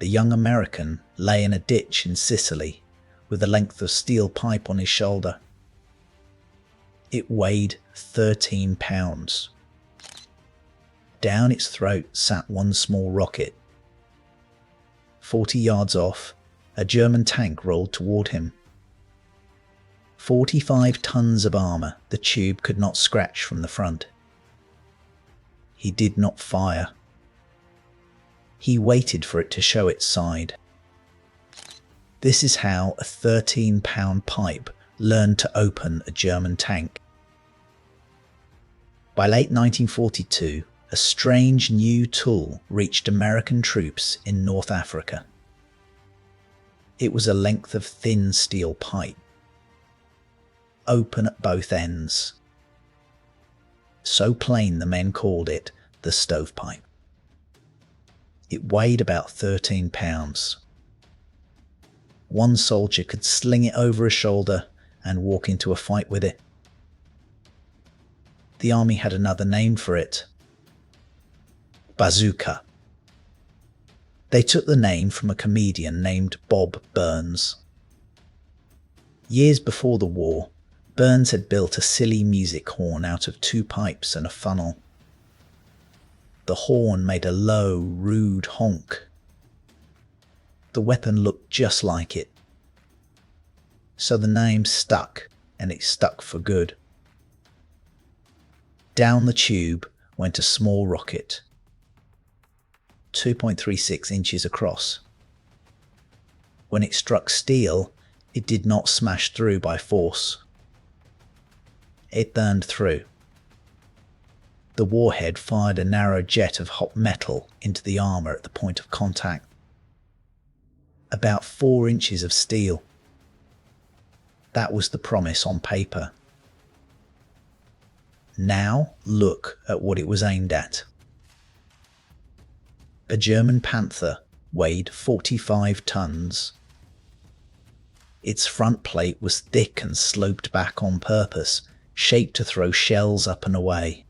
the young American lay in a ditch in Sicily with a length of steel pipe on his shoulder. It weighed 13 pounds. Down its throat sat one small rocket. 40 yards off, a German tank rolled toward him. 45 tons of armour the tube could not scratch from the front. He did not fire. He waited for it to show its side. This is how a 13-pound pipe learned to open a German tank. By late 1942, a strange new tool reached American troops in North Africa. It was a length of thin steel pipe, open at both ends. So plain the men called it the stovepipe. It weighed about 13 pounds. One soldier could sling it over his shoulder and walk into a fight with it. The army had another name for it: Bazooka. They took the name from a comedian named Bob Burns. Years before the war, Burns had built a silly music horn out of 2 pipes and a funnel. The horn made a low, rude honk. The weapon looked just like it. So the name stuck, and it stuck for good. Down the tube went a small rocket, 2.36 inches across. When it struck steel, it did not smash through by force. It burned through. The warhead fired a narrow jet of hot metal into the armour at the point of contact. About 4 inches of steel. That was the promise on paper. Now look at what it was aimed at. A German Panther weighed 45 tons. Its front plate was thick and sloped back on purpose, shaped to throw shells up and away.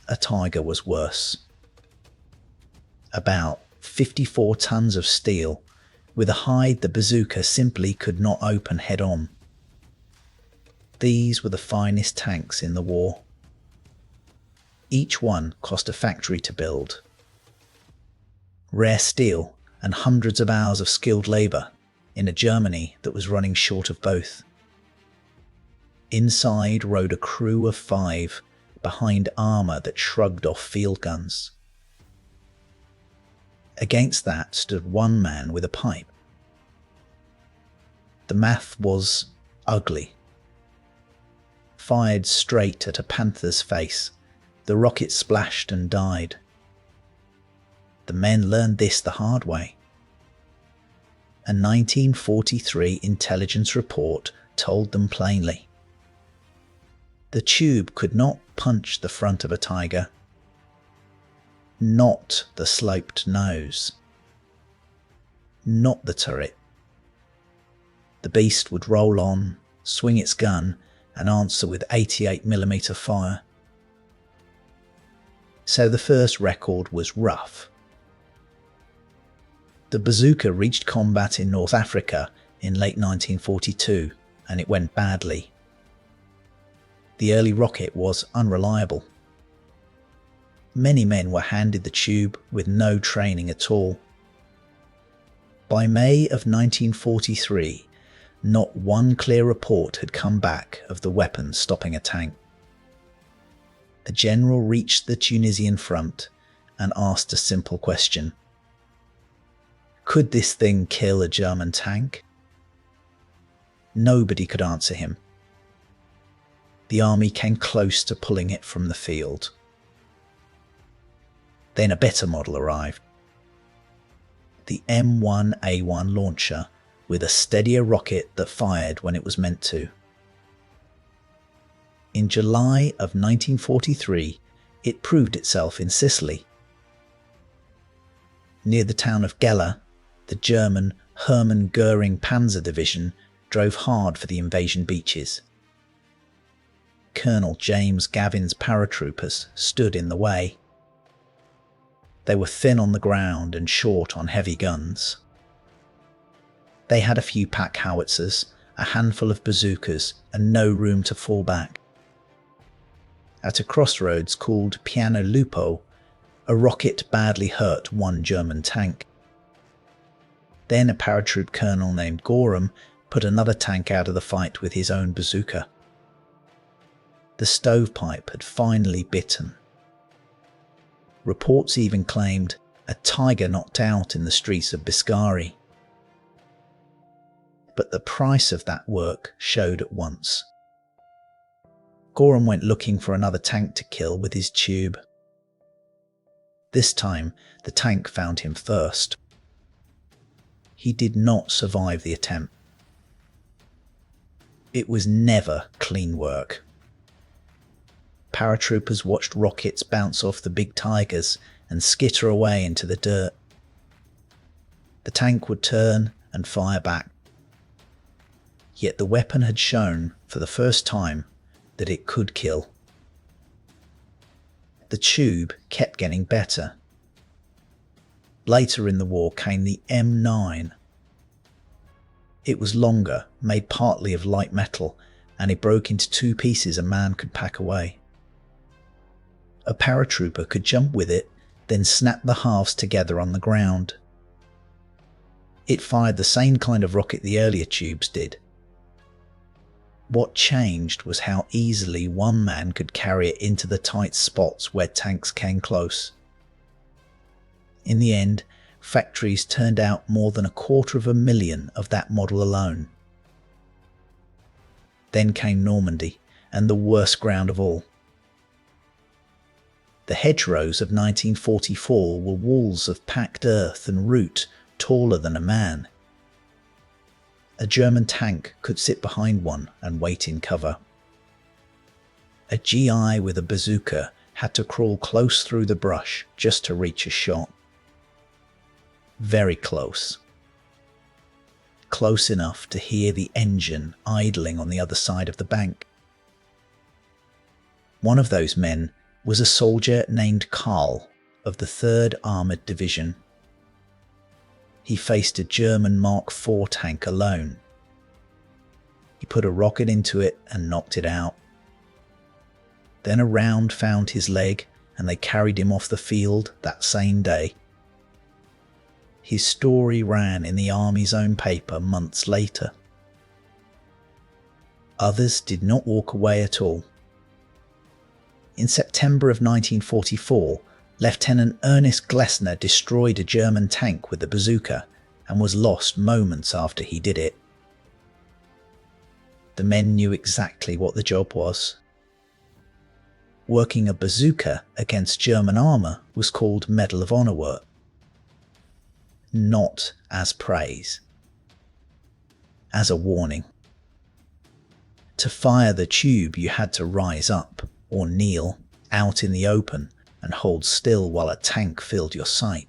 A Tiger was worse. About 54 tons of steel, with a hide the Bazooka simply could not open head-on. These were the finest tanks in the war. Each one cost a factory to build. Rare steel and hundreds of hours of skilled labour in a Germany that was running short of both. Inside rode a crew of 5 behind armour that shrugged off field guns. Against that stood one man with a pipe. The math was ugly. Fired straight at a panther's face, the rocket splashed and died. The men learned this the hard way. A 1943 intelligence report told them plainly. The tube could not punch the front of a Tiger, not the sloped nose, not the turret. The beast would roll on, swing its gun, and answer with 88mm fire. So the first record was rough. The Bazooka reached combat in North Africa in late 1942, and it went badly. The early rocket was unreliable. Many men were handed the tube with no training at all. By May of 1943, not one clear report had come back of the weapon stopping a tank. A general reached the Tunisian front and asked a simple question. Could this thing kill a German tank? Nobody could answer him. The army came close to pulling it from the field. Then a better model arrived. The M1A1 launcher with a steadier rocket that fired when it was meant to. In July of 1943, it proved itself in Sicily. Near the town of Gela, the German Hermann Goering Panzer Division drove hard for the invasion beaches. Colonel James Gavin's paratroopers stood in the way. They were thin on the ground and short on heavy guns. They had a few pack howitzers, a handful of bazookas, and no room to fall back. At a crossroads called Piano Lupo, a rocket badly hurt one German tank. Then a paratroop colonel named Gorham put another tank out of the fight with his own bazooka. The stovepipe had finally bitten. Reports even claimed a tiger knocked out in the streets of Biscari. But the price of that work showed at once. Gorham went looking for another tank to kill with his tube. This time, the tank found him first. He did not survive the attempt. It was never clean work. Paratroopers watched rockets bounce off the big tigers and skitter away into the dirt. The tank would turn and fire back. Yet the weapon had shown, for the first time, that it could kill. The tube kept getting better. Later in the war came the M9. It was longer, made partly of light metal, and it broke into 2 pieces a man could pack away. A paratrooper could jump with it, then snap the halves together on the ground. It fired the same kind of rocket the earlier tubes did. What changed was how easily one man could carry it into the tight spots where tanks came close. In the end, factories turned out more than 250,000 of that model alone. Then came Normandy, and the worst ground of all. The hedgerows of 1944 were walls of packed earth and root taller than a man. A German tank could sit behind one and wait in cover. A GI with a bazooka had to crawl close through the brush just to reach a shot. Very close. Close enough to hear the engine idling on the other side of the bank. One of those men was a soldier named Karl of the 3rd Armoured Division. He faced a German Mark IV tank alone. He put a rocket into it and knocked it out. Then a round found his leg and they carried him off the field that same day. His story ran in the Army's own paper months later. Others did not walk away at all. In September of 1944, Lieutenant Ernest Glessner destroyed a German tank with a bazooka and was lost moments after he did it. The men knew exactly what the job was. Working a bazooka against German armour was called Medal of Honor work. Not as praise. As a warning. To fire the tube you had to rise up or kneel out in the open and hold still while a tank filled your sight.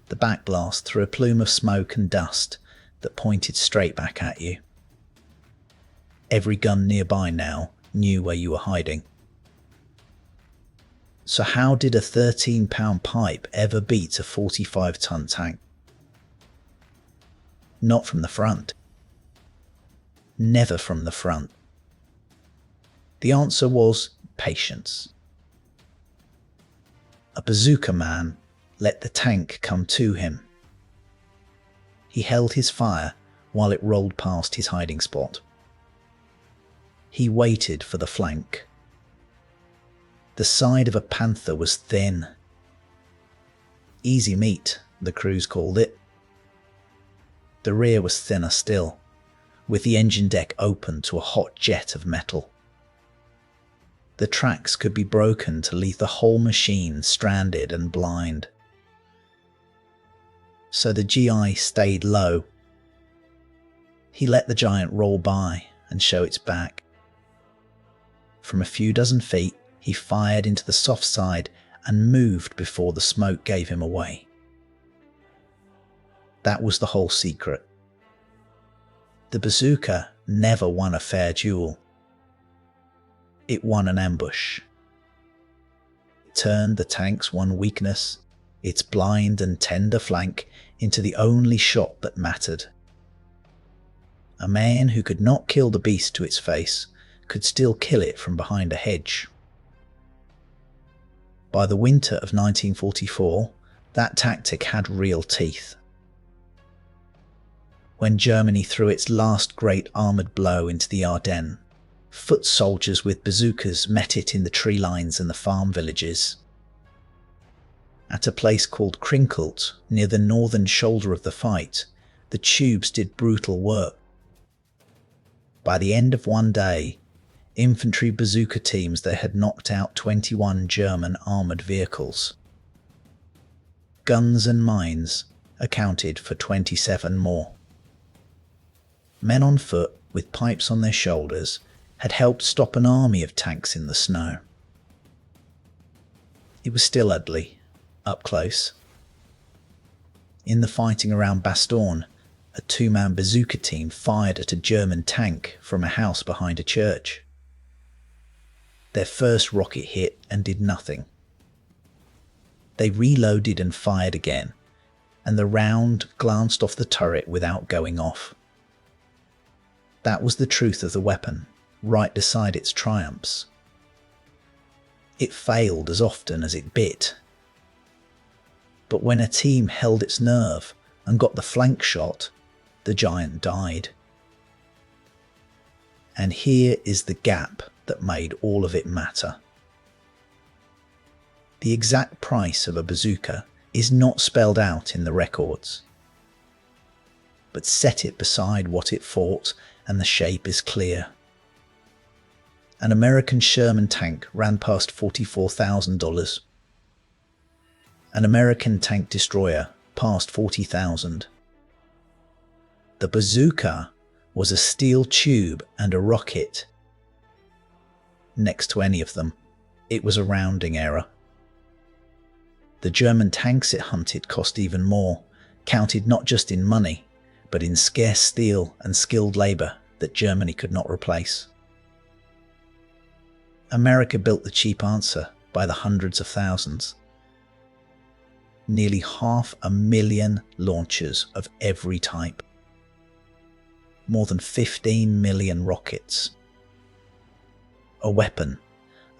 The backblast threw a plume of smoke and dust that pointed straight back at you. Every gun nearby now knew where you were hiding. So how did a 13-pound pipe ever beat a 45-ton tank? Not from the front. Never from the front. The answer was patience. A bazooka man let the tank come to him. He held his fire while it rolled past his hiding spot. He waited for the flank. The side of a Panther was thin. Easy meat, the crews called it. The rear was thinner still, with the engine deck open to a hot jet of metal. The tracks could be broken to leave the whole machine stranded and blind. So the GI stayed low. He let the giant roll by and show its back. From a few dozen feet, he fired into the soft side and moved before the smoke gave him away. That was the whole secret. The bazooka never won a fair duel. It won an ambush. It turned the tank's one weakness, its blind and tender flank, into the only shot that mattered. A man who could not kill the beast to its face could still kill it from behind a hedge. By the winter of 1944, that tactic had real teeth. When Germany threw its last great armoured blow into the Ardennes, foot soldiers with bazookas met it in the tree lines and the farm villages. At a place called Krinkelt, near the northern shoulder of the fight, the tubes did brutal work. By the end of one day, infantry bazooka teams there had knocked out 21 German armoured vehicles. Guns and mines accounted for 27 more. Men on foot, with pipes on their shoulders, had helped stop an army of tanks in the snow. It was still ugly, up close. In the fighting around Bastogne, a two-man bazooka team fired at a German tank from a house behind a church. Their first rocket hit and did nothing. They reloaded and fired again, and the round glanced off the turret without going off. That was the truth of the weapon, right beside its triumphs. It failed as often as it bit. But when a team held its nerve and got the flank shot, the giant died. And here is the gap that made all of it matter. The exact price of a bazooka is not spelled out in the records. But set it beside what it fought and the shape is clear. An American Sherman tank ran past $44,000. An American tank destroyer passed $40,000. The bazooka was a steel tube and a rocket. Next to any of them, it was a rounding error. The German tanks it hunted cost even more, counted not just in money, but in scarce steel and skilled labour that Germany could not replace. America built the cheap answer by the hundreds of thousands. Nearly 500,000 launchers of every type. More than 15 million rockets. A weapon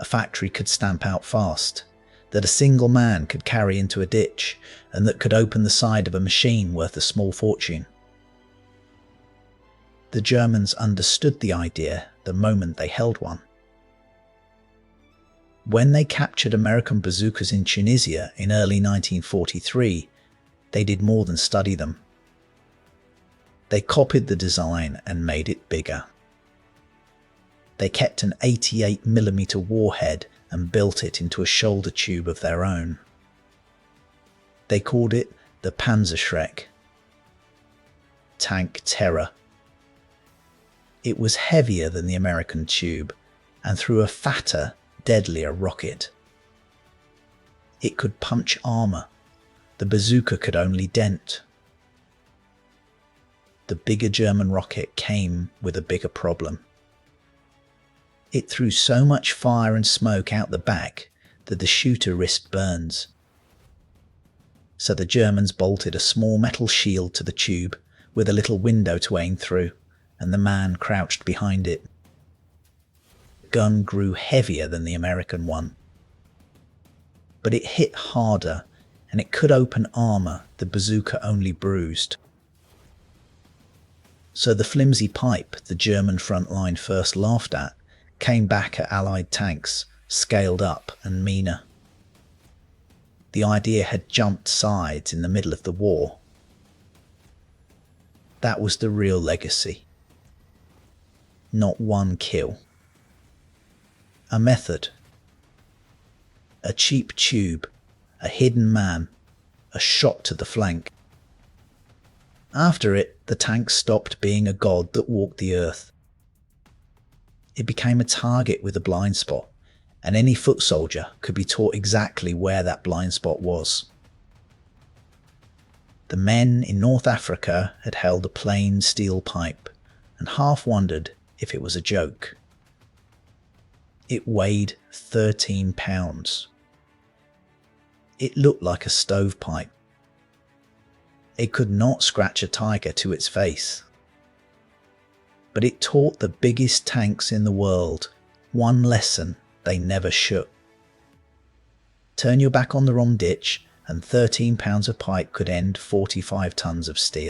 a factory could stamp out fast, that a single man could carry into a ditch, and that could open the side of a machine worth a small fortune. The Germans understood the idea the moment they held one. When they captured American bazookas in Tunisia in early 1943, they did more than study them. They copied the design and made it bigger. They kept an 88mm warhead and built it into a shoulder tube of their own. They called it the Panzerschreck. Tank terror. It was heavier than the American tube and threw a fatter, deadlier rocket. It could punch armour. The bazooka could only dent. The bigger German rocket came with a bigger problem. It threw so much fire and smoke out the back that the shooter risked burns. So the Germans bolted a small metal shield to the tube with a little window to aim through, and the man crouched behind it. The gun grew heavier than the American one. But it hit harder, and it could open armour the bazooka only bruised. So the flimsy pipe the German front line first laughed at came back at Allied tanks, scaled up and meaner. The idea had jumped sides in the middle of the war. That was the real legacy. Not one kill. A method. A cheap tube, a hidden man, a shot to the flank. After it, the tank stopped being a god that walked the earth. It became a target with a blind spot, and any foot soldier could be taught exactly where that blind spot was. The men in North Africa had held a plain steel pipe and half wondered if it was a joke. It weighed 13 pounds. It looked like a stovepipe. It could not scratch a tiger to its face. But it taught the biggest tanks in the world one lesson they never shook. Turn your back on the wrong ditch and 13 pounds of pipe could end 45 tons of steel.